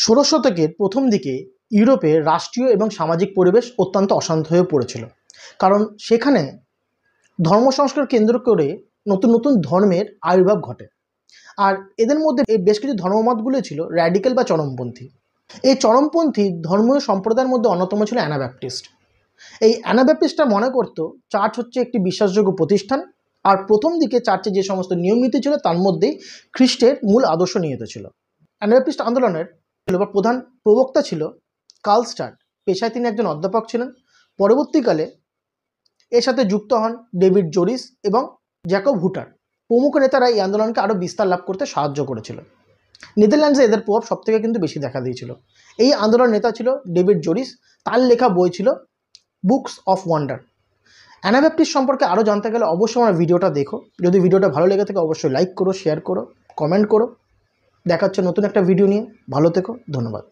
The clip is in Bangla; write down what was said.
ষোড়শ শতকের প্রথম দিকে ইউরোপে রাষ্ট্রীয় এবং সামাজিক পরিবেশ অত্যন্ত অশান্ত হয়ে পড়েছিল, কারণ সেখানে ধর্ম সংস্কার কেন্দ্র করে নতুন নতুন ধর্মের আবির্ভাব ঘটে। আর এদের মধ্যে বেশ কিছু ধর্মমতগুলো ছিল র্যাডিক্যাল বা চরমপন্থী। এই চরমপন্থী ধর্মীয় সম্প্রদায়ের মধ্যে অন্যতম ছিল অ্যানাব্যাপ্টিস্ট। এই অ্যানাব্যাপ্টিস্টরা মনে করত চার্চ হচ্ছে একটি বিশ্বাসযোগ্য প্রতিষ্ঠান, আর প্রথম দিকে চার্চে যে সমস্ত নিয়ম নীতি ছিল তার মধ্যেই খ্রিস্টের মূল আদর্শ নিহিত ছিল। অ্যানাব্যাপ্টিস্ট আন্দোলনের প্রধান প্রবক্তা ছিল কার্ল স্টাড। পেশায় তিনি একজন অধ্যাপক ছিলেন। পরবর্তীকালে এর সাথে যুক্ত হন ডেভিড জোরিস এবং জ্যাকব হুটার। প্রমুখ নেতারা এই আন্দোলনকে আরও বিস্তার লাভ করতে সাহায্য করেছিল। নেদারল্যান্ডসে এদের প্রভাব সবথেকে কিন্তু বেশি দেখা দিয়েছিল। এই আন্দোলনের নেতা ছিল ডেভিড জোরিস। তার লেখা বই ছিল বুকস অফ ওয়ান্ডার। অ্যানাব্যাপ্টিস্ট সম্পর্কে আরও জানতে গেলে অবশ্যই আমার ভিডিওটা দেখো। যদি ভিডিওটা ভালো লেগে থাকে অবশ্যই লাইক করো, শেয়ার করো, কমেন্ট করো। দেখা হচ্ছে নতুন একটা ভিডিও নিয়ে। ভালো থেকো, ধন্যবাদ।